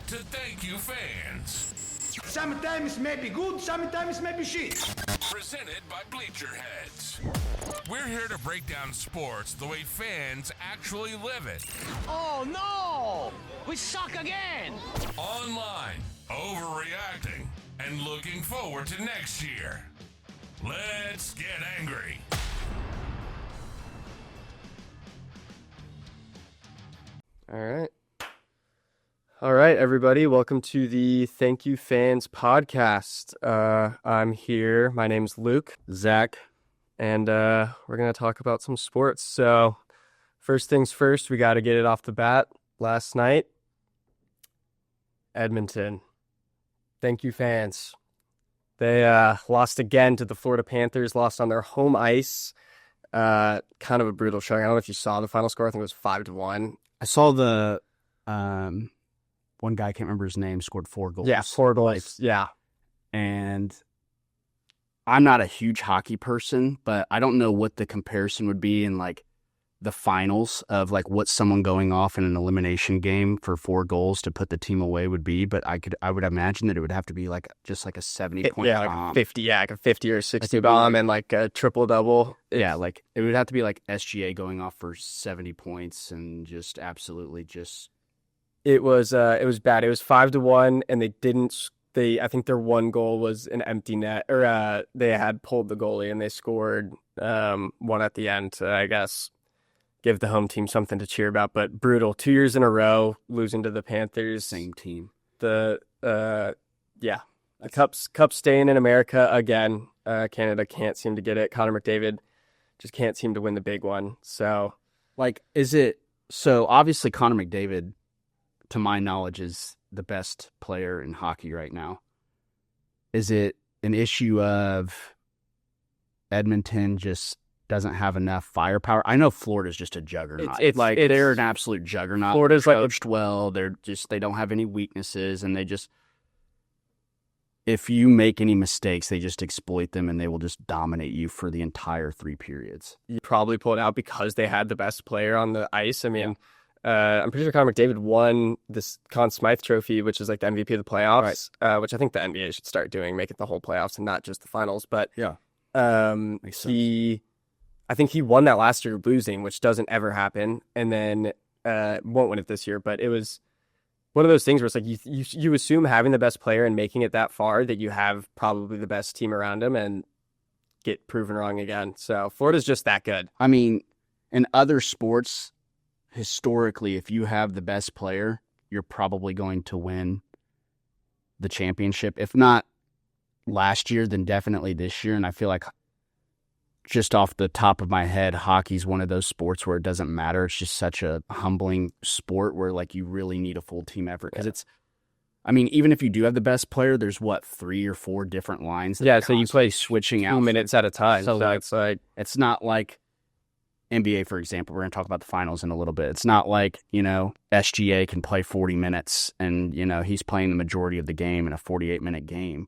to Thank You Fans. Sometimes it may be good, sometimes it may be shit. Presented by Bleacher Heads. We're here to break down sports the way fans actually live it. Oh no! We suck again! Online, overreacting, and looking forward to next year. Let's get angry. All right, everybody. Welcome to the Thank You Fans podcast. I'm here. My name's Luke, Zach, and we're going to talk about some sports. So first things first, we got to get it off the bat. Last night, Edmonton. Thank You Fans. They lost again to the Florida Panthers, lost on their home ice. Kind of a brutal showing. I don't know if you saw the final score. I think it was 5-1. I saw the one guy, I can't remember his name, scored 4 goals. Yeah, 4 goals. Yeah. And I'm not a huge hockey person, but I don't know what the comparison would be in like the finals of like what someone going off in an elimination game for 4 goals to put the team away would be. But I would imagine that it would have to be like just like a 70-point bomb. Like 50, like a 50 or 60 bomb and like a triple double. Yeah, like it would have to be like SGA going off for 70 points and just absolutely just. It was bad. It was 5-1, and I think their one goal was an empty net, or they had pulled the goalie and they scored one at the end to, I guess, give the home team something to cheer about. But brutal, 2 years in a row losing to the Panthers. Same team. The Cup's staying in America again. Canada can't seem to get it. Connor McDavid just can't seem to win the big one. So, like, so obviously Connor McDavid, to my knowledge, is the best player in hockey right now. Is it an issue of Edmonton just doesn't have enough firepower? I know Florida's just a juggernaut. They're an absolute juggernaut. Florida's coached well. They don't have any weaknesses, and if you make any mistakes, they just exploit them, and they will just dominate you for the entire 3 periods. You probably pulled out because they had the best player on the ice. I mean, I'm pretty sure Connor McDavid won this Conn Smythe Trophy, which is like the MVP of the playoffs, which I think the NBA should start doing, make it the whole playoffs and not just the finals. But yeah, I think he won that last year losing, which doesn't ever happen, and then won't win it this year. But it was one of those things where it's like you assume having the best player and making it that far that you have probably the best team around him, and get proven wrong again. So Florida's just that good. I mean, in other sports, historically, if you have the best player, you're probably going to win the championship. If not last year, then definitely this year. And I feel like, just off the top of my head, hockey's one of those sports where it doesn't matter. It's just such a humbling sport where like you really need a full team effort. Because even if you do have the best player, there's 3 or 4 different lines. So you play switching out 2 minutes at a time. So it's not like NBA, for example. We're going to talk about the finals in a little bit. It's not like, SGA can play 40 minutes and, he's playing the majority of the game in a 48-minute game.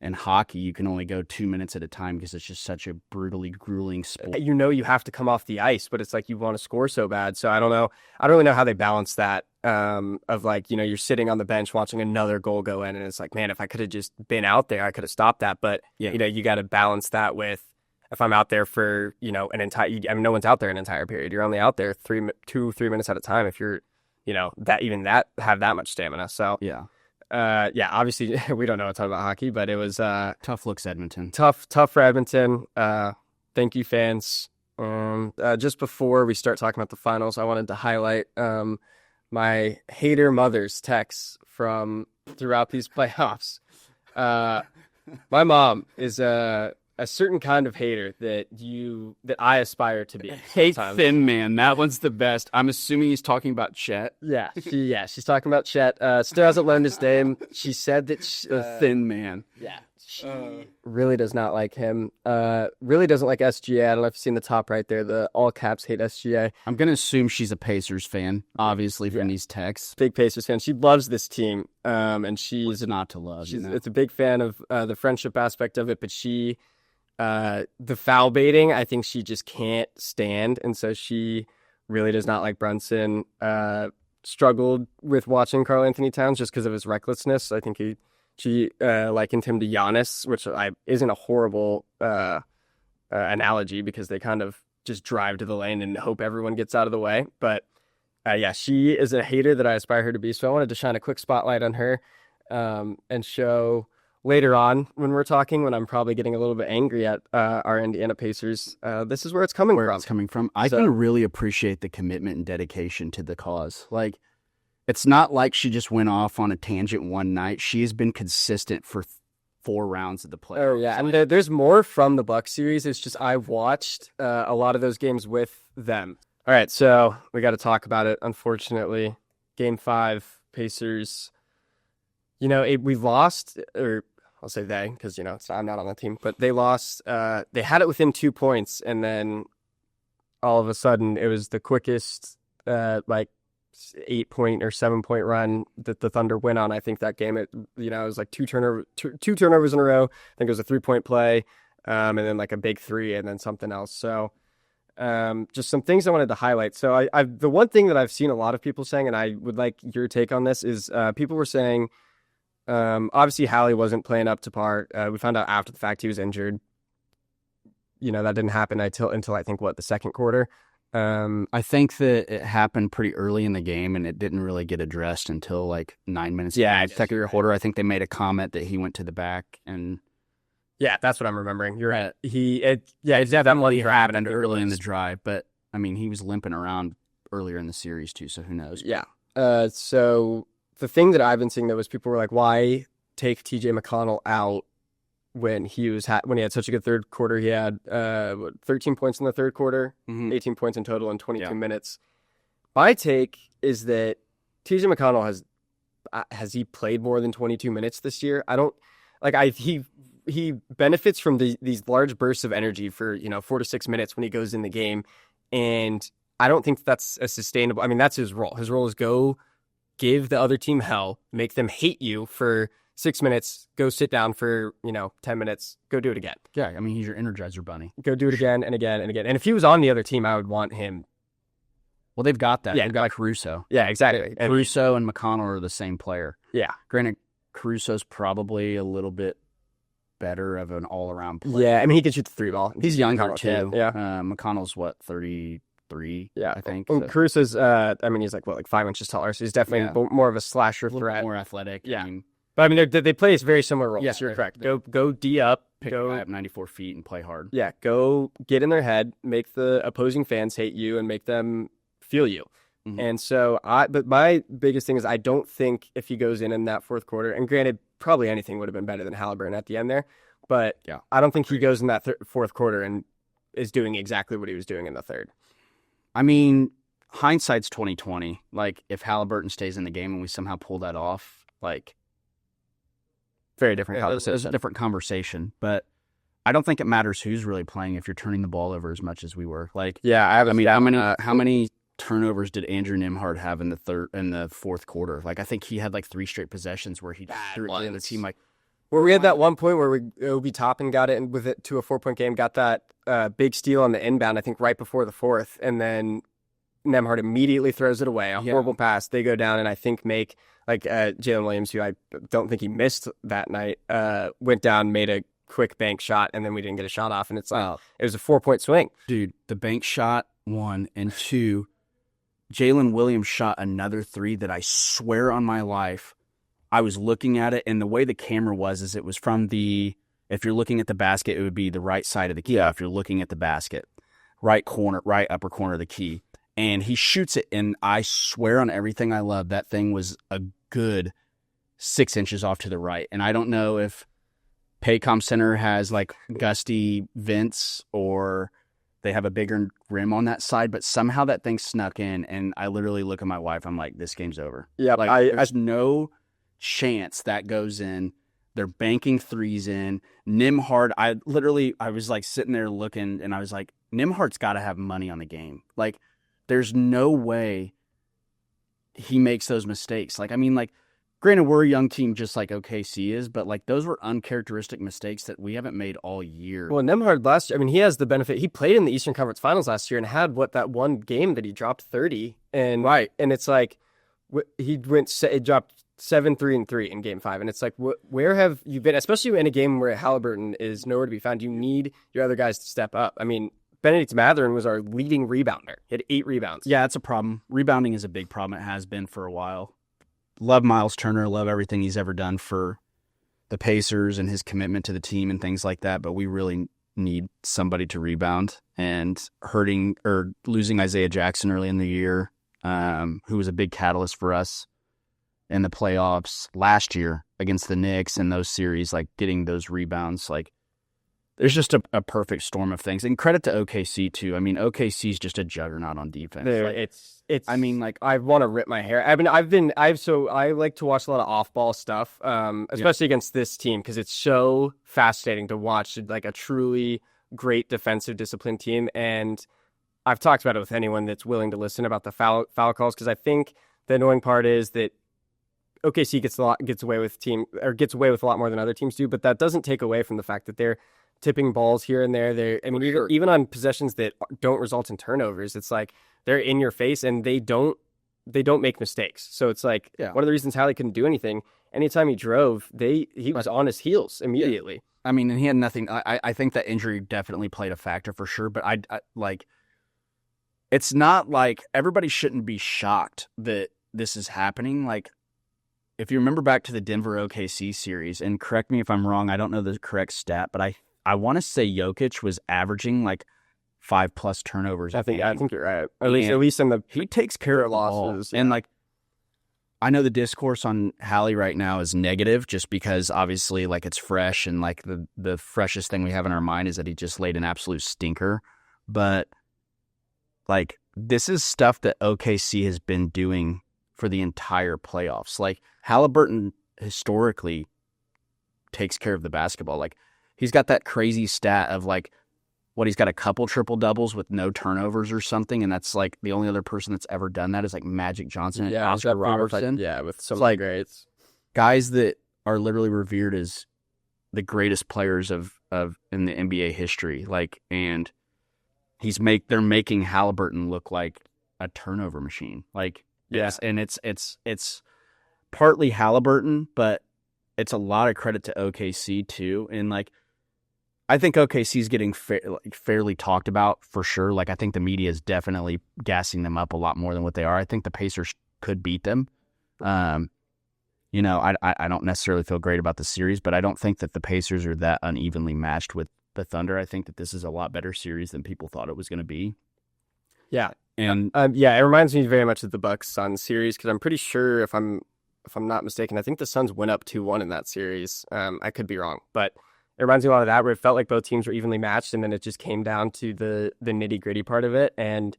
In hockey, you can only go 2 minutes at a time because it's just such a brutally grueling sport. You have to come off the ice, but it's like you want to score so bad. So I don't know. I don't really know how they balance that of like, you're sitting on the bench watching another goal go in, and it's like, man, if I could have just been out there, I could have stopped that. But, you got to balance that with, if I'm out there for, an entire, no one's out there an entire period. You're only out there 3 minutes at a time if you're, have that much stamina. So, obviously we don't know a ton about hockey, but it was tough looks, Edmonton. Tough for Edmonton. Thank you, fans. Just before we start talking about the finals, I wanted to highlight my hater mother's texts from throughout these playoffs. My mom is a certain kind of hater that I aspire to be. Hate Thin Man. That one's the best. I'm assuming he's talking about Chet. Yeah, she's talking about Chet. Still hasn't learned his name. She said that Thin Man. Yeah, she really does not like him. Really doesn't like SGA. I don't know if you've seen the top right there. The all caps hate SGA. I'm gonna assume she's a Pacers fan, obviously, from these texts. Big Pacers fan. She loves this team. And she's what's not to love. It's a big fan of the friendship aspect of it, but she. The foul baiting, I think she just can't stand, and so she really does not like Brunson. struggled with watching Karl Anthony Towns just because of his recklessness. I think she likened him to Giannis, which isn't a horrible analogy because they kind of just drive to the lane and hope everyone gets out of the way. But yeah, she is a hater that I aspire her to be. So I wanted to shine a quick spotlight on her and show later on when we're talking, when I'm probably getting a little bit angry at our Indiana Pacers, this is where it's coming from. I can really appreciate the commitment and dedication to the cause. Like, it's not like she just went off on a tangent one night. She has been consistent for 4 rounds of the playoffs. Oh, yeah. And there's more from the Bucks series. It's just I've watched a lot of those games with them. All right, so we got to talk about it, unfortunately. Game 5, Pacers. We lost, or I'll say they, because, I'm not on the team, but they lost. They had it within 2 points, and then all of a sudden it was the quickest, 8-point or 7-point run that the Thunder went on. I think that game, it was like two turnovers in a row. I think it was a 3-point play, and then like a big 3, and then something else. So just some things I wanted to highlight. So the one thing that I've seen a lot of people saying, and I would like your take on this, is people were saying, obviously Hallie wasn't playing up to par. We found out after the fact he was injured. That didn't happen until I think the second quarter. I think that it happened pretty early in the game, and it didn't really get addressed until like 9 minutes. Yeah, second quarter. I think they made a comment that he went to the back, and yeah, that's what I'm remembering. You're right. It definitely happened early in the drive, but I mean, he was limping around earlier in the series too, so who knows? Yeah. So the thing that I've been seeing though is people were like, "Why take TJ McConnell out when he had such a good third quarter? He had 13 points in the third quarter, 18 points in total in 22 minutes." My take is that TJ McConnell has he played more than 22 minutes this year? I don't he benefits from these large bursts of energy for 4 to 6 minutes when he goes in the game, and I don't think that's a sustainable. I mean, that's his role. His role is go give the other team hell, make them hate you for 6 minutes, go sit down for 10 minutes, go do it again. Yeah, I mean, he's your Energizer Bunny. Go do it again and again and again. And if he was on the other team, I would want him. Well, they've got that. Yeah, they've got Caruso. Yeah, exactly. Caruso and McConnell are the same player. Yeah. Granted, Caruso's probably a little bit better of an all-around player. Yeah, I mean, he can shoot the 3-ball. He's younger, too. Yeah. McConnell's, 33, yeah, I think. Well, so. Caruso's, he's like 5 inches taller, so he's definitely more of a slasher threat. More athletic. Yeah. But I mean, they play very similar roles. Yes, you're correct. Go D up. Go up 94 feet and play hard. Yeah, go get in their head, make the opposing fans hate you, and make them feel you. Mm-hmm. And so, but my biggest thing is I don't think if he goes in that fourth quarter, and granted, probably anything would have been better than Halliburton at the end there, but yeah, I don't think he goes in that fourth quarter and is doing exactly what he was doing in the third. I mean, hindsight's 20/20. Like, if Halliburton stays in the game and we somehow pull that off, like, very different conversation. It's a different conversation, but I don't think it matters who's really playing if you're turning the ball over as much as we were. Like, yeah, how many turnovers did Andrew Nembhard have in the fourth quarter? Like, I think he had like 3 straight possessions where he threw it to the team. Like, where we had that one point where Obi Toppin got it with it to a 4-point game, got that big steal on the inbound, I think right before the fourth, and then Nembhard immediately throws it away. A horrible pass. They go down and I think make Jalen Williams, who I don't think he missed that night, went down, made a quick bank shot, and then we didn't get a shot off, and it's like it was a 4-point swing. Dude, the bank shot, 1, and 2, Jalen Williams shot another 3 that I swear on my life, I was looking at it, and the way the camera was it was from if you're looking at the basket, it would be the right side of the key. Yeah. If you're looking at the basket, right upper corner of the key. And he shoots it, and I swear on everything I love, that thing was a good 6 inches off to the right. And I don't know if Paycom Center has like gusty vents or they have a bigger rim on that side, but somehow that thing snuck in, and I literally look at my wife, I'm like, this game's over. Yeah, like, there's no chance that goes in. They're banking 3s in. Nembhard, I was like sitting there looking, and I was like, Nembhard's got to have money on the game. Like, there's no way he makes those mistakes. Like, I mean, like, granted, we're a young team just like OKC is, but like those were uncharacteristic mistakes that we haven't made all year. Well, Nembhard last year, I mean, he has the benefit. He played in the Eastern Conference Finals last year and had that one game that he dropped 30. And right. And it's like, he it dropped 7-3-3 in Game 5, and it's like, where have you been? Especially in a game where Halliburton is nowhere to be found. You need your other guys to step up. I mean, Benedict Mathurin was our leading rebounder. He had 8 rebounds. Yeah, it's a problem. Rebounding is a big problem. It has been for a while. Love Miles Turner. Love everything he's ever done for the Pacers and his commitment to the team and things like that. But we really need somebody to rebound. And losing Isaiah Jackson early in the year, who was a big catalyst for us in the playoffs last year against the Knicks and those series, like getting those rebounds, like there's just a perfect storm of things. And credit to OKC too. I mean, OKC's just a juggernaut on defense. It's. I mean, like I want to rip my hair. I like to watch a lot of off-ball stuff, especially against this team because it's so fascinating to watch, like a truly great defensive discipline team. And I've talked about it with anyone that's willing to listen about the foul calls because I think the annoying part is that OKC gets away with a lot more than other teams do, but that doesn't take away from the fact that they're tipping balls here and there. Even on possessions that don't result in turnovers, it's like they're in your face and they don't make mistakes. So it's like one of the reasons Hallie couldn't do anything. Anytime he drove, he was on his heels immediately. Yeah. I mean, and he had nothing. I think that injury definitely played a factor for sure. But I like, it's not like everybody shouldn't be shocked that this is happening. Like, if you remember back to the Denver OKC series, and correct me if I'm wrong, I don't know the correct stat, but I want to say Jokic was averaging like 5+ turnovers. I think you're right. At least he takes care of losses. And like, I know the discourse on Hallie right now is negative just because obviously like it's fresh and like the freshest thing we have in our mind is that he just laid an absolute stinker. But like, this is stuff that OKC has been doing for the entire playoffs. Like, Halliburton historically takes care of the basketball. Like, he's got that crazy stat of like, he's got a couple triple doubles with no turnovers or something, and that's like the only other person that's ever done that is like Magic Johnson and Oscar Robertson. With some like greats, guys that are literally revered as the greatest players of in the NBA history. Like, and they're making Halliburton look like a turnover machine. Like, yes, and it's partly Halliburton, but it's a lot of credit to OKC too. And like, I think OKC is getting fairly talked about for sure. Like, I think the media is definitely gassing them up a lot more than what they are. I think the Pacers could beat them. I don't necessarily feel great about the series, but I don't think that the Pacers are that unevenly matched with the Thunder. I think that this is a lot better series than people thought it was going to be. Yeah. And it reminds me very much of the Bucks-Suns series because I'm pretty sure if I'm not mistaken, I think the Suns went up 2-1 in that series. I could be wrong, but it reminds me a lot of that where it felt like both teams were evenly matched, and then it just came down to the nitty-gritty part of it, and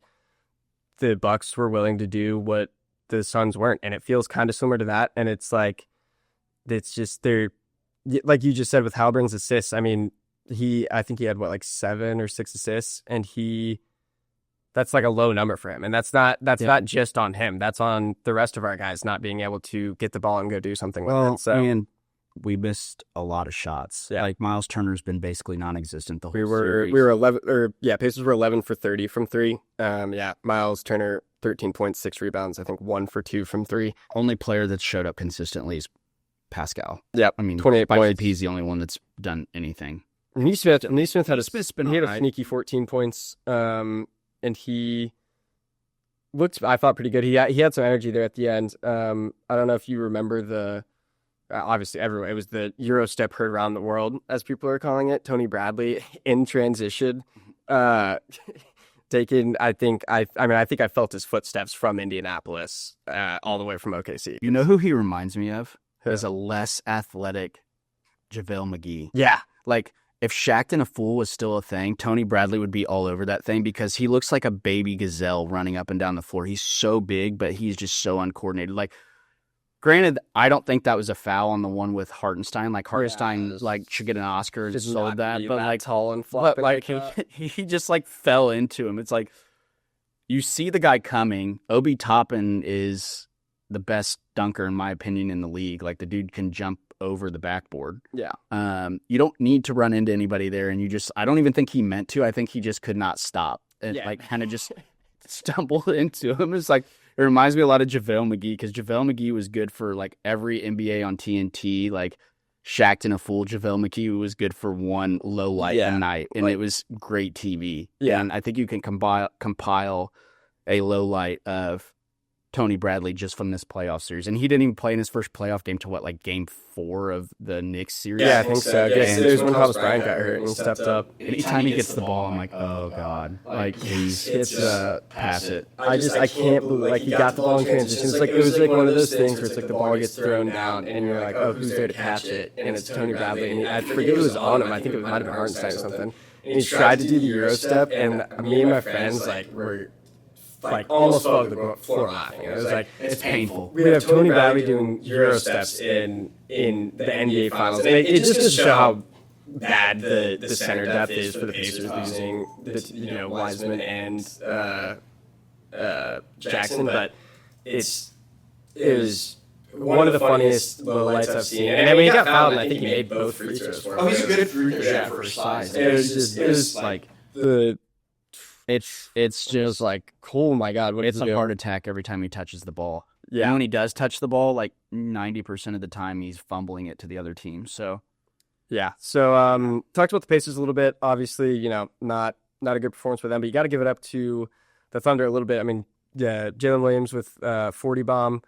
the Bucks were willing to do what the Suns weren't, and it feels kind of similar to that, and it's like, it's just, they're, like you just said with Halliburton's assists, I mean, I think he had, 7 or 6 assists, and that's like a low number for him, and that's not just on him, that's on the rest of our guys not being able to get the ball and go do something with it, so... And we missed a lot of shots. Yeah. Like, Miles Turner's been basically non-existent the whole series. We were 11, Pacers were 11 for 30 from 3. Miles Turner 13 points, 6 rebounds. I think 1 for 2 from 3. Only player that's showed up consistently is Pascal. Yeah, I mean, 28 points. He's the only one that's done anything. Neesmith had he had a sneaky 14 points. And he looked, I thought, pretty good. He had some energy there at the end. I don't know if you remember obviously everywhere. It was the Euro step heard around the world, as people are calling it. Tony Bradley in transition, taking. I think I felt his footsteps from Indianapolis, all the way from OKC. You know who he reminds me of? Is a less athletic JaVale McGee. Yeah, like if Shaqtin' a Fool was still a thing, Tony Bradley would be all over that thing because he looks like a baby gazelle running up and down the floor. He's so big, but he's just so uncoordinated. Like. Granted, I don't think that was a foul on the one with Hartenstein. Like, Hartenstein should get an Oscar and sold that. But like, tall and flopping. But like, he just like fell into him. It's like, you see the guy coming. Obi Toppin is the best dunker, in my opinion, in the league. Like, the dude can jump over the backboard. Yeah. You don't need to run into anybody there. And I don't even think he meant to. I think he just could not stop. And kind of just stumbled into him. It's like, It reminds me a lot of JaVale McGee because JaVale McGee was good for like every NBA on TNT, like Shacked in a Fool. JaVale McGee was good for one low light a night, and it was great TV. Yeah. And I think you can compile a low light of Tony Bradley just from this playoff series. And he didn't even play in his first playoff game till what, like game 4 of the Knicks series? Yeah, I think so. It was when Thomas Bryant got hurt and he stepped up. Anytime he gets the ball, I'm like, oh God. Like, please, pass it. I can't believe, like, he got the ball in transition. It's like, it was like one of those things where it's like the ball gets thrown down and you're like, oh, who's there to catch it? And it's Tony Bradley. And I forget who was on him. I think it might have been Hartenstein or something. And he tried to do the Euro step, and me and my friends, like, were like almost fell to the floor laughing. It was like, it's painful. We have Tony Bradley doing Euro steps in the NBA Finals. And it just goes to show how bad the center depth is for the Pacers, losing Wiseman and Jackson. But it was one of the funniest low lights I've seen. And then when he got fouled, and I think he made both free throws for him. Oh, he's a good free throw shot for his size. It was like it's just like, oh my God, what it's is a heart attack every time he touches the ball. Yeah. And when he does touch the ball, like 90% of the time he's fumbling it to the other team. So yeah. So talked about the Pacers a little bit. Obviously, not a good performance for them, but you got to give it up to the Thunder a little bit. I mean, Jalen Williams with 40 bomb.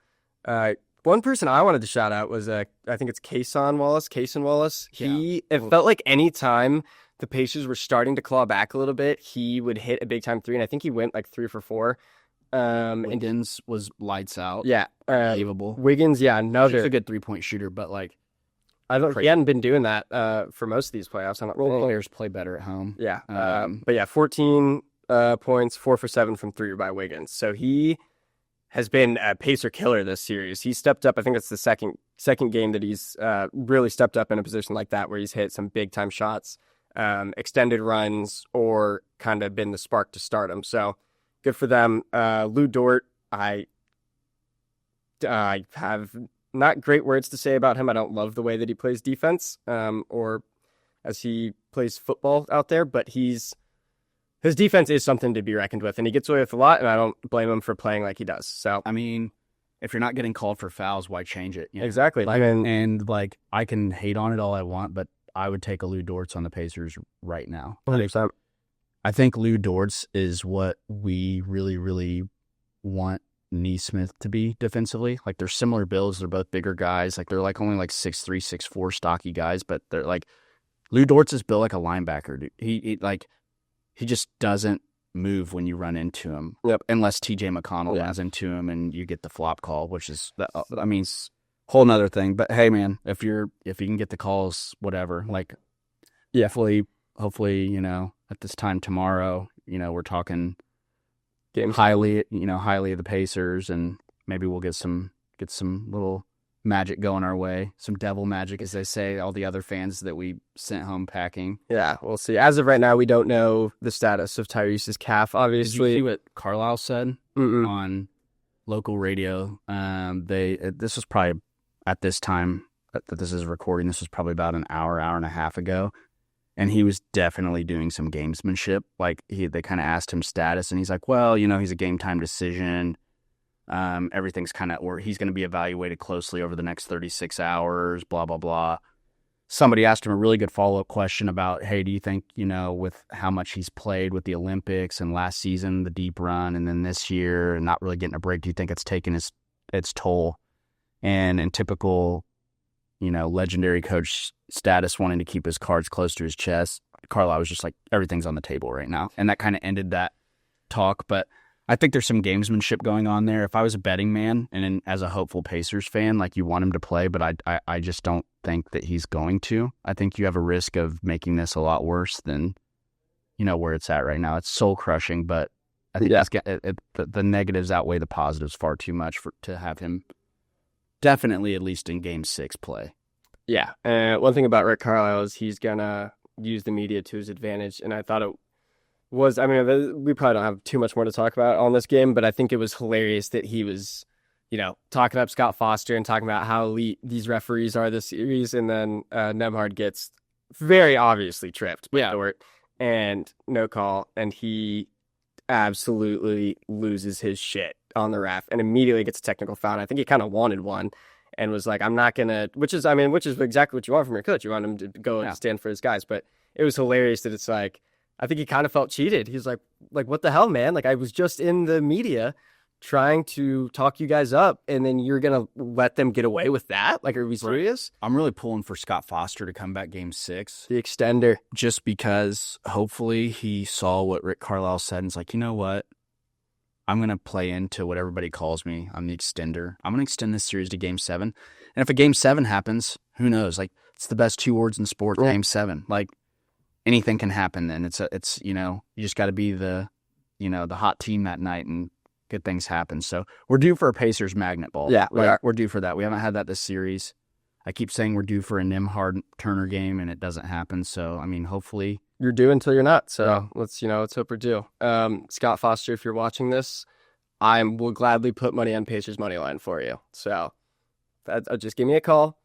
One person I wanted to shout out was I think it's Cason Wallace. It felt like any time the Pacers were starting to claw back a little bit, he would hit a big time three, and I think he went like 3 for 4. Wiggins was lights out. Yeah, Unbelievable. Wiggins, yeah, another. He's a good 3-point shooter, but like, he hadn't been doing that for most of these playoffs. Role players play better at home. Yeah, but yeah, 14 points, 4 for 7 from 3 by Wiggins. So he has been a Pacer killer this series. He stepped up. I think it's the second game that he's really stepped up in a position like that where he's hit some big time shots. Extended runs, or kind of been the spark to start him. So good for them. Lou Dort, I have not great words to say about him. I don't love the way that he plays defense, or as he plays football out there, but his defense is something to be reckoned with, and he gets away with a lot, and I don't blame him for playing like he does. So I mean, if you're not getting called for fouls, why change it? Exactly. Like, and like, I can hate on it all I want, but I would take a Lou Dortz on the Pacers right now. 100%. I think Lou Dortz is what we really, really want Neesmith to be defensively. Like, they're similar builds. They're both bigger guys. Like, they're like only like 6'3", 6'4", stocky guys, but they're like, Lou Dortz is built like a linebacker. Dude. He just doesn't move when you run into him. Yep. Unless TJ McConnell runs into him and you get the flop call, which is, whole nother thing. But hey, man, if you can get the calls, whatever. Like, yeah, hopefully, at this time tomorrow, we're talking games highly of the Pacers, and maybe we'll get some little magic going our way, some devil magic, as they say. All the other fans that we sent home packing. Yeah, we'll see. As of right now, we don't know the status of Tyrese's calf. Obviously, did you see what Carlisle said on local radio? This was probably at this time that this is recording. This was probably about an hour and a half ago. And he was definitely doing some gamesmanship. Like, they kind of asked him status, and he's like, well, he's a game time decision. Everything's kind of, or he's going to be evaluated closely over the next 36 hours, blah, blah, blah. Somebody asked him a really good follow-up question about, hey, do you think, with how much he's played with the Olympics and last season, the deep run, and then this year and not really getting a break, do you think it's taken its toll? And in typical, legendary coach status, wanting to keep his cards close to his chest, Carlisle was just like, everything's on the table right now. And that kind of ended that talk. But I think there's some gamesmanship going on there. If I was a betting man and as a hopeful Pacers fan, like, you want him to play, but I just don't think that he's going to. I think you have a risk of making this a lot worse than, where it's at right now. It's soul crushing, but I think the negatives outweigh the positives far too much to have him definitely, at least in Game 6, play. Yeah. One thing about Rick Carlisle is he's going to use the media to his advantage. And I thought it was, we probably don't have too much more to talk about on this game, but I think it was hilarious that he was, talking up Scott Foster and talking about how elite these referees are this series. And then Nemhard gets very obviously tripped. And no call. And he absolutely loses his shit on the ref and immediately gets a technical foul. And I think he kind of wanted one and was like, I'm not going to, which is exactly what you want from your coach. You want him to go and stand for his guys. But it was hilarious that it's like, I think he kind of felt cheated. He's like, what the hell, man? Like, I was just in the media trying to talk you guys up, and then you're going to let them get away with that? Like, are we serious? I'm really pulling for Scott Foster to come back game 6. The extender. Just because hopefully he saw what Rick Carlisle said and it's like, you know what? I'm going to play into what everybody calls me. I'm the extender. I'm going to extend this series to game 7. And if a game 7 happens, who knows? Like, it's the best 2 words in sports, game 7. Like, anything can happen then. It's you know, you just got to be the hot team that night and good things happen. So we're due for a Pacers magnet ball. Yeah, we're due for that. We haven't had that this series. I keep saying we're due for a Nimhard Turner game, and it doesn't happen. So I mean, hopefully you're due until you're not. So let's hope we're due. Scott Foster, if you're watching this, I will gladly put money on Pacers money line for you. So just give me a call.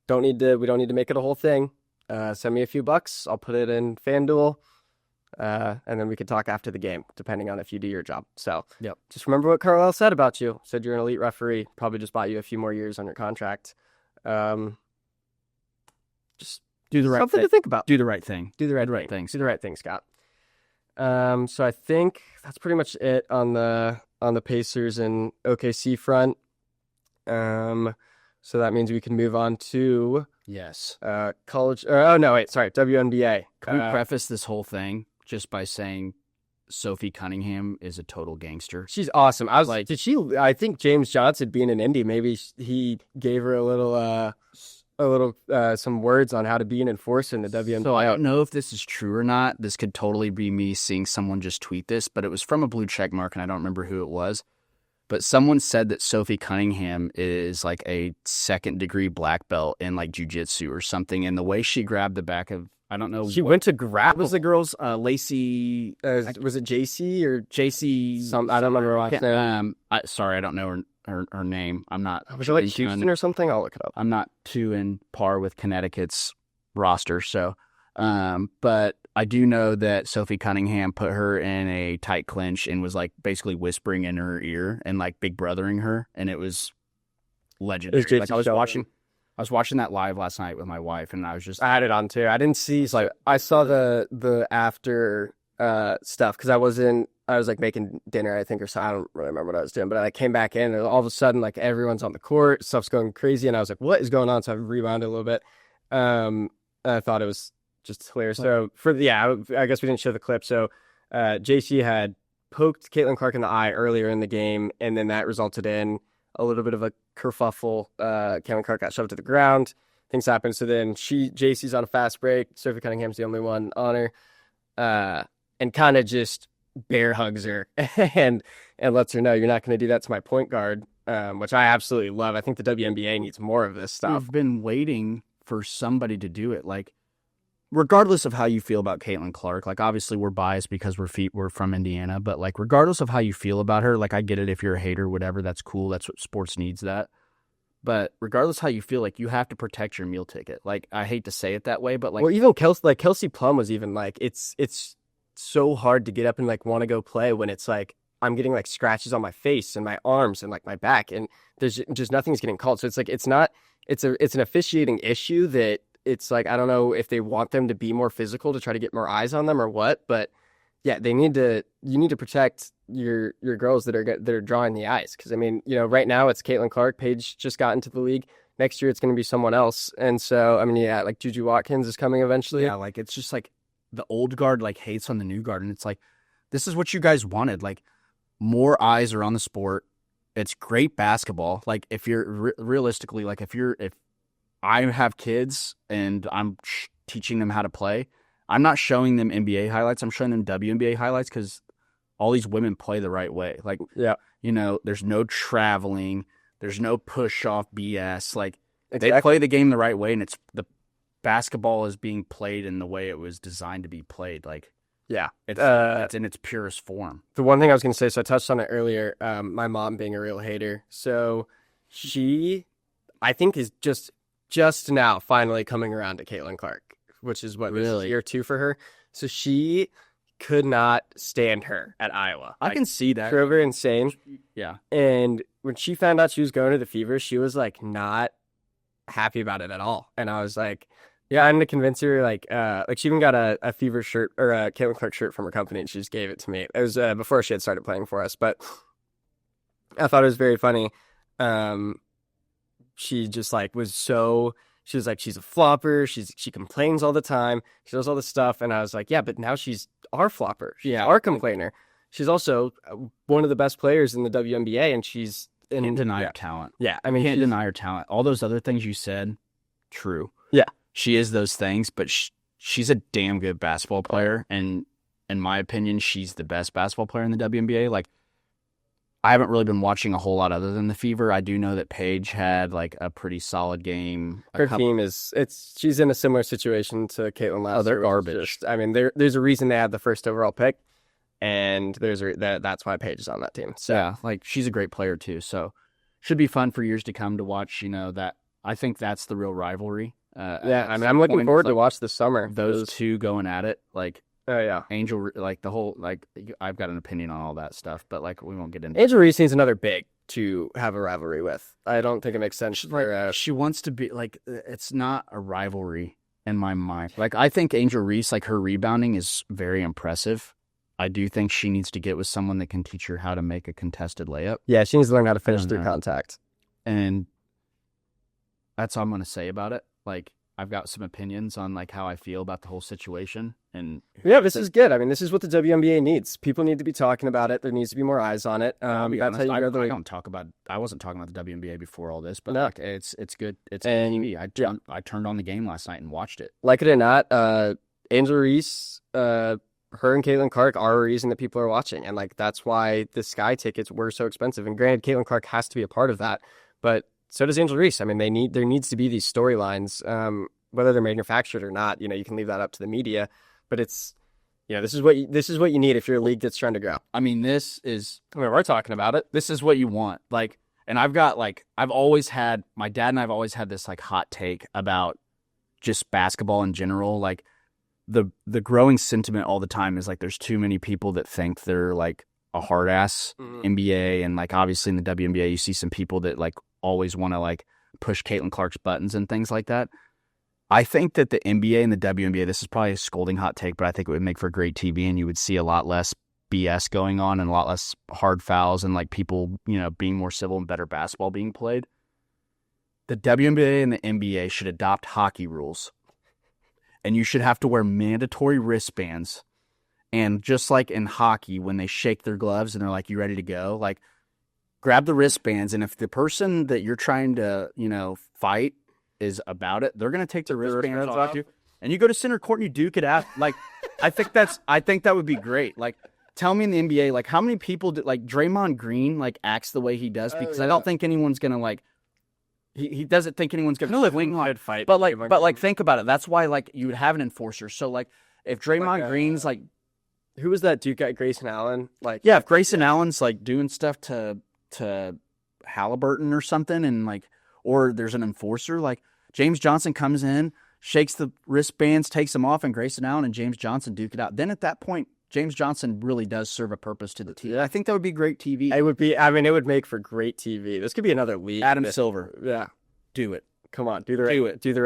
We don't need to make it a whole thing. Send me a few bucks. I'll put it in FanDuel. And then we could talk after the game, depending on if you do your job. So just remember what Carlisle said about you. Said you're an elite referee. Probably just bought you a few more years on your contract. Just do the right something thing. To think about. Do the right thing. Do the right thing. Do the right thing, Scott. So I think that's pretty much it on the Pacers and OKC front. So that means we can move on to college. WNBA. Can we preface this whole thing just by saying Sophie Cunningham is a total gangster? She's awesome. I was like, I think James Johnson being an Indy, maybe he gave her a little some words on how to be an enforcer in the WNBA. So I don't know if this is true or not. This could totally be me seeing someone just tweet this, but it was from a blue check mark, and I don't remember who it was. But someone said that Sophie Cunningham is like a 2nd-degree black belt in like jiu-jitsu or something. And the way she grabbed the back of, I don't know. She went to grab. What was the girl's Lacey? Was it JC or JC? I don't remember watching it. Sorry, I don't know her name. I'm not. Was it like Houston or something? I'll look it up. I'm not too in par with Connecticut's roster, so. But I do know that Sophie Cunningham put her in a tight clinch and was like basically whispering in her ear and like big brothering her, and it was legendary. Like I was watching that live last night with my wife, and I had it on too. I didn't see I saw the after stuff because I was like making dinner, I think, or so. I don't really remember what I was doing, but I came back in and all of a sudden like everyone's on the court, stuff's going crazy, and I was like, what is going on? So I rebounded a little bit. I thought it was just hilarious. So I guess we didn't show the clip. So JC had poked Caitlin Clark in the eye earlier in the game, and then that resulted in a little bit of a kerfuffle. Caitlin Clark got shoved to the ground. Things happened. So then JC's on a fast break. Sophie Cunningham's the only one on her, and kind of just bear hugs her and lets her know you're not going to do that to my point guard, which I absolutely love. I think the WNBA needs more of this stuff. We've been waiting for somebody to do it. Like, regardless of how you feel about Caitlin Clark, like obviously we're biased because we're from Indiana, but like regardless of how you feel about her, like I get it if you're a hater, whatever, that's cool. That's what sports needs that. But regardless how you feel, like you have to protect your meal ticket. Like I hate to say it that way, but like, well, even Kelsey Plum was even like, it's so hard to get up and like want to go play when it's like I'm getting like scratches on my face and my arms and like my back, and there's just nothing's getting called. So it's like it's an officiating issue that. It's like, I don't know if they want them to be more physical to try to get more eyes on them or what, but yeah, you need to protect your girls that are drawing the eyes. Cause I mean, right now it's Caitlin Clark. Paige just got into the league. Next year it's going to be someone else. And so, I mean, yeah, like Juju Watkins is coming eventually. Yeah. Like, it's just like the old guard, like hates on the new guard. And it's like, this is what you guys wanted. Like more eyes are on the sport. It's great basketball. Like if you're realistically, like if I have kids and I'm teaching them how to play, I'm not showing them NBA highlights. I'm showing them WNBA highlights because all these women play the right way. Like, there's no traveling. There's no push-off BS. Like, They play the game the right way, and it's the basketball is being played in the way it was designed to be played. Like, yeah, it's in its purest form. The one thing I was going to say, so I touched on it earlier, my mom being a real hater. So she, I think, is just now finally coming around to Caitlin Clark, which is what, really? This is year 2 for her. So she could not stand her at Iowa. I can see that. Drove her insane. Yeah. And when she found out she was going to the Fever, she was like not happy about it at all. And I was like, yeah, I had to convince her. Like she even got a Fever shirt or a Caitlin Clark shirt from her company, and she just gave it to me. It was before she had started playing for us, but I thought it was very funny. She just like was so. She was like, she's a flopper. She complains all the time. She does all this stuff, and I was like, yeah, but now she's our flopper. She's our complainer. She's also one of the best players in the WNBA, and she's Can't deny her talent. Yeah, I mean, Can't deny her talent. All those other things you said, true. Yeah. She is those things, but she's a damn good basketball player. And in my opinion, she's the best basketball player in the WNBA. Like, I haven't really been watching a whole lot other than the Fever. I do know that Paige had like a pretty solid game. Her team she's in a similar situation to Caitlin last year. Oh, they're garbage. I mean, there's a reason they had the first overall pick, and that's why Paige is on that team. So yeah, like she's a great player too. So should be fun for years to come to watch. That I think that's the real rivalry. Yeah, I mean, I'm looking forward to watch this summer. Those two going at it, like, oh yeah, Angel, like the whole, like, I've got an opinion on all that stuff, but like we won't get into. Angel Reese needs another big to have a rivalry with. I don't think it makes sense. She wants to be like, it's not a rivalry in my mind. Like, I think Angel Reese, like her rebounding is very impressive. I do think she needs to get with someone that can teach her how to make a contested layup. Yeah, she needs to learn how to finish through contact. And that's all I'm going to say about it. Like, I've got some opinions on like how I feel about the whole situation. And yeah, this is good. I mean, this is what the WNBA needs. People need to be talking about it. There needs to be more eyes on it. I'll be honest, I don't talk about. I wasn't talking about the WNBA before all this, but no. Like, it's good. It's good TV. I turned on the game last night and watched it. Like it or not, Angel Reese, her and Caitlin Clark are a reason that people are watching, and like that's why the Sky tickets were so expensive. And granted, Caitlin Clark has to be a part of that, but so does Angel Reese. I mean, there needs to be these storylines, whether they're manufactured or not. You can leave that up to the media, but it's, this is what you need if you're a league that's trying to grow. I mean, we're talking about it. This is what you want. Like, and my dad and I've always had this like hot take about just basketball in general. Like the growing sentiment all the time is like, there's too many people that think they're like a hard ass NBA. And like, obviously in the WNBA, you see some people that like always want to like push Caitlin Clark's buttons and things like that. I think that the NBA and the WNBA, this is probably a scolding hot take, but I think it would make for great TV, and you would see a lot less BS going on and a lot less hard fouls and like people, being more civil and better basketball being played. The WNBA and the NBA should adopt hockey rules, and you should have to wear mandatory wristbands. And just like in hockey, when they shake their gloves and they're like, "You ready to go?" Like, grab the wristbands, and if the person that you're trying to, fight is about it, they're going to take the wristbands off you, and you go to center court and you duke it out. Like, I think that would be great. Like, tell me in the NBA, like, how many people did, like, Draymond Green, like, acts the way he does, because I don't think anyone's going to, like, he doesn't think anyone's going to swing on. Fight. But like, think about it. That's why, like, you would have an enforcer. So, like, if Draymond Green's, like, who was that dude guy, Grayson Allen? Like, yeah, if Grayson Allen's, like, doing stuff to Halliburton or something, and, like, or there's an enforcer, like James Johnson comes in, shakes the wristbands, takes them off, and Grayson Allen and James Johnson duke it out. Then at that point, James Johnson really does serve a purpose to the team. I think that would be great TV. It would be. I mean, it would make for great TV. This could be another league. Adam Silver. Yeah. Do it. Come on. Do the right thing. Do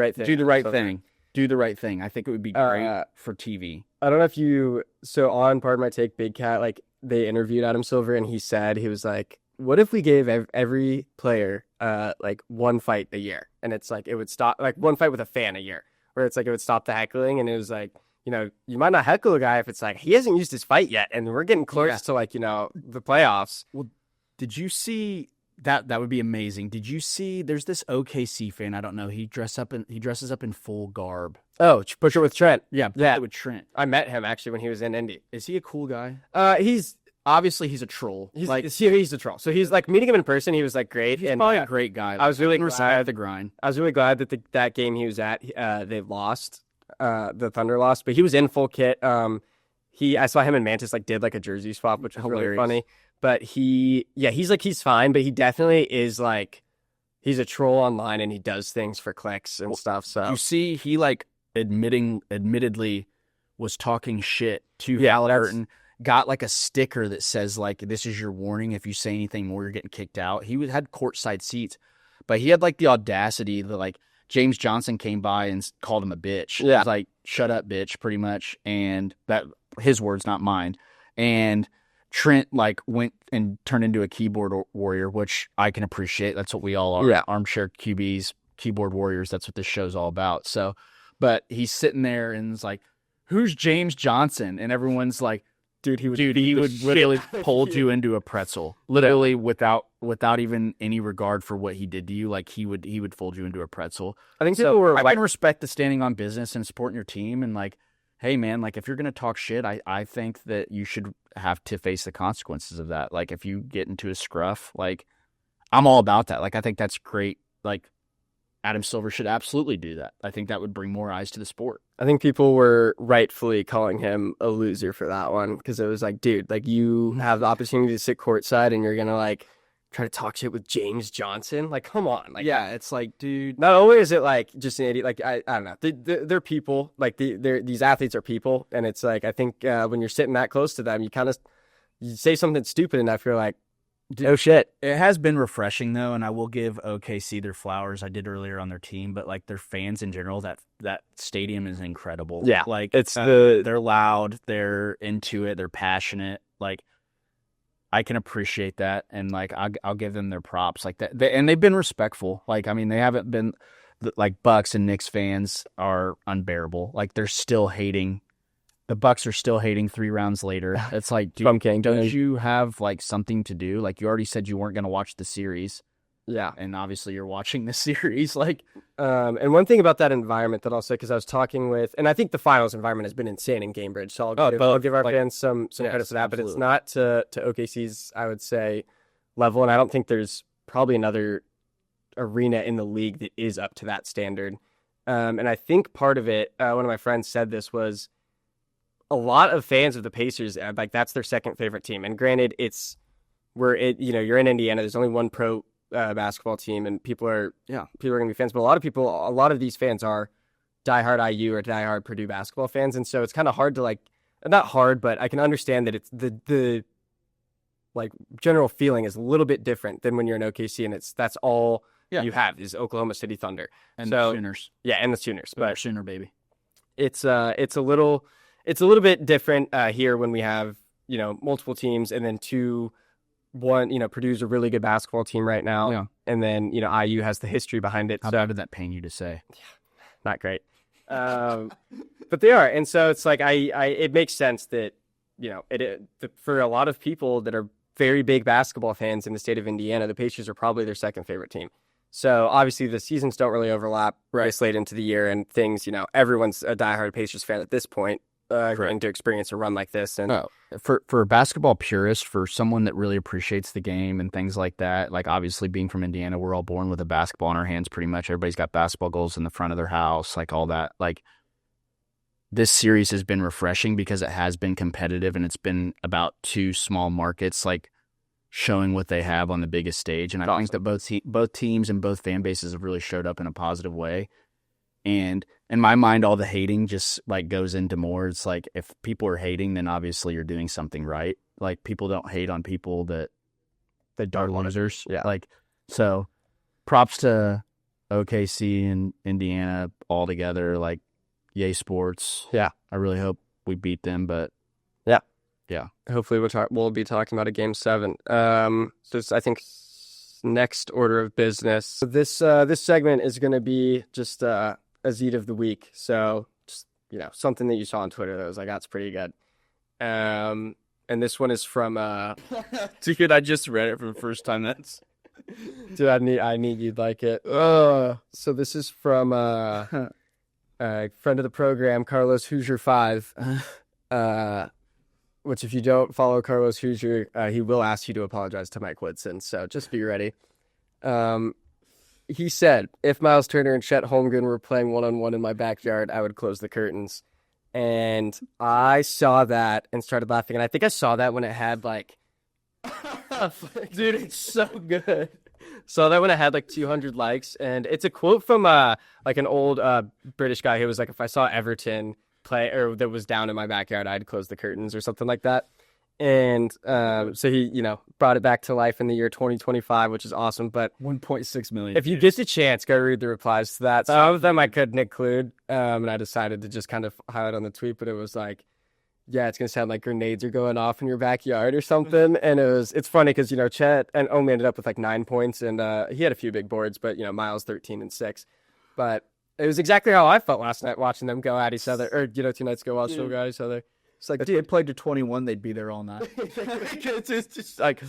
the right thing. I think it would be great for TV. I don't know if you... So on Pardon My Take, Big Cat, like, they interviewed Adam Silver, and he was like, what if we gave every player like one fight a year, and it's like it would stop, like one fight with a fan a year, where it's like it would stop the heckling, and it was like, you might not heckle a guy if it's like he hasn't used his fight yet, and we're getting close to like the playoffs. Well, did you see that? That would be amazing. Did you see? There's this OKC fan. I don't know. He dresses up in full garb. Oh, push it with Trent. Yeah, that with Trent. I met him actually when he was in Indy. Is he a cool guy? Obviously, he's a troll. He's a troll. So he's like, meeting him in person, he was like great. He's probably a great guy. I was really glad the grind. I was really glad that that game he was at, they lost. The Thunder lost, but he was in full kit. I saw him and Mantis like did like a jersey swap, which was really funny. But he's fine, but he definitely is like, he's a troll online, and he does things for clicks and stuff. So you see, he like admittedly was talking shit to Yeah, Halliburton, got like a sticker that says like, this is your warning. If you say anything more, you're getting kicked out. He had courtside seats, but he had like the audacity that like James Johnson came by and called him a bitch. Yeah. He was like, shut up, bitch, pretty much. And that his words, not mine. And Trent like went and turned into a keyboard warrior, which I can appreciate. That's what we all are. Yeah. Armchair QBs, keyboard warriors. That's what this show's all about. So, but he's sitting there and is like, who's James Johnson? And everyone's like, dude, he would literally hold you into a pretzel, literally without even any regard for what he did to you. Like he would fold you into a pretzel. I think So people were I like, can respect the standing on business and supporting your team and like, hey man, like if you're gonna talk shit, I think that you should have to face the consequences of that. Like if you get into a scruff, like I'm all about that. Like I think that's great. Like Adam Silver should absolutely do that. I think that would bring more eyes to the sport. I think people were rightfully calling him a loser for that one because it was like, dude, like you have the opportunity to sit courtside and you're gonna like try to talk shit with James Johnson. Like, come on, like Yeah, it's like, dude. not only is it like just an idiot, like I don't know, they're people, like these athletes are people, and it's like I think when you're sitting that close to them, you say something stupid enough, you're like, oh shit. It has been refreshing though, and I will give OKC their flowers. I did earlier on their team, but like their fans in general, that stadium is incredible. Yeah, like it's they're loud, they're into it, they're passionate. Like I can appreciate that, and like I'll give them their props. Like that, and they've been respectful. Like I mean, they haven't been like Bucks and Knicks fans are unbearable. Like they're still hating. The Bucks are still hating 3 rounds later. It's like, dude, From King, don't you have like something to do? Like you already said you weren't going to watch the series, yeah. and obviously you're watching the series. Like, And one thing about that environment that I'll say, because I was talking with, and I think the finals environment has been insane in Cambridge, so I'll give our fans some credit for that, but it's not to OKC's, I would say, level, and I don't think there's probably another arena in the league that is up to that standard. And I think part of it, one of my friends said this, was a lot of fans of the Pacers, like that's their second favorite team. And granted, you're in Indiana. There's only one pro basketball team, and people are going to be fans. But a lot of these fans are diehard IU or diehard Purdue basketball fans, and so it's kind of hard to not hard, but I can understand that it's the like general feeling is a little bit different than when you're in OKC, and that's all you have is Oklahoma City Thunder and so, the Sooners. Yeah, and the Sooners, but Sooner baby. It's a little bit different here when we have, multiple teams and then Purdue's a really good basketball team right now. Yeah. And then, IU has the history behind it. How did that pain you to say? Not great. But they are. And so it's like, it makes sense that, for a lot of people that are very big basketball fans in the state of Indiana, the Pacers are probably their second favorite team. So obviously the seasons don't really overlap this late into the year and things, everyone's a diehard Pacers fan at this point. Going to experience a run like this, and for a basketball purist, for someone that really appreciates the game and things like that, like obviously being from Indiana, we're all born with a basketball in our hands. Pretty much everybody's got basketball goals in the front of their house, like all that. Like this series has been refreshing because it has been competitive, and it's been about 2 small markets, like showing what they have on the biggest stage. And I think that both teams and both fan bases have really showed up in a positive way. And in my mind, all the hating just like goes into more. It's like if people are hating, then obviously you're doing something right. Like people don't hate on people that are losers. Yeah. Like so, props to OKC and Indiana all together. Like, yay sports. Yeah, I really hope we beat them. But yeah. Hopefully we'll be talking about a game 7. So I think next order of business. So this segment is going to be just a Xeet of the week. So just, something that you saw on Twitter that was like, that's pretty good. And this one is from, Dude, I just read it for the first time. Dude, I need you'd like it. So this is from, a friend of the program, Carlos Hoosier 5, which if you don't follow Carlos Hoosier, he will ask you to apologize to Mike Woodson. So just be ready. He said, if Miles Turner and Chet Holmgren were playing one-on-one in my backyard, I would close the curtains. And I saw that and started laughing. And I think I saw that when it had like, dude, it's so good. Saw that when it had like 200 likes. And it's a quote from like an old British guy who was like, if I saw Everton that was down in my backyard, I'd close the curtains or something like that. And so he, brought it back to life in the year 2025, which is awesome. But 1.6 million. if you get the chance, go read the replies to that. Some of them I couldn't include, and I decided to just kind of highlight on the tweet. But it was like, yeah, it's gonna sound like grenades are going off in your backyard or something. And it's funny because Chet and only ended up with like 9 points, and he had a few big boards, but Miles 13 and 6. But it was exactly how I felt last night watching them go at each other, or 2 nights ago watching them go at each other. It's like, if they played to 21, they'd be there all night. It's just like,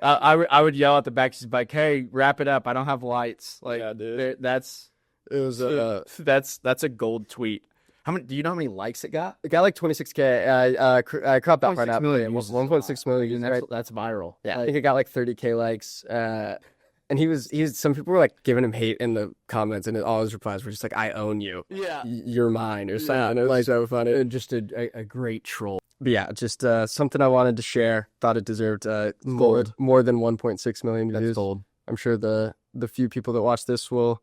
I would yell at the back, she's like, hey, wrap it up. I don't have lights. Like, Yeah, dude. that's a gold tweet. Do you know how many likes it got? It got like 26K. I cropped that part out. 1.6 million. That's, Right? that's viral. Yeah, I think it got like 30K likes. And he's some people were like giving him hate in the comments, and all his replies were just like, "I own you, Yeah. You're mine," or something. It was like so funny. And just a great troll. But yeah, just something I wanted to share. Thought it deserved more than 1.6 million views. That's gold. I'm sure the few people that watch this will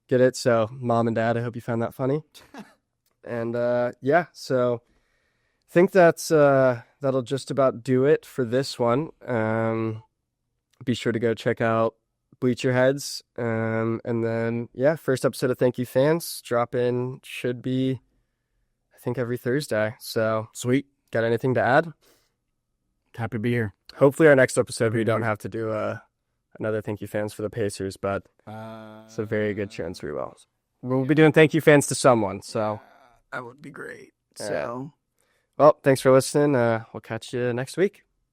get it. So, Mom and Dad, I hope you found that funny. And yeah, so I think that'll just about do it for this one. Be sure to go check out Bleach Your Heads. And then, yeah, first episode of Thank You Fans drop in should be, I think, every Thursday. So, Sweet. got anything to add? Happy to be here. Hopefully our next episode we don't have to do another Thank You Fans for the Pacers, but it's a very good chance we will. We'll be doing Thank You Fans to someone, so. That would be great. So, well, thanks for listening. We'll catch you next week.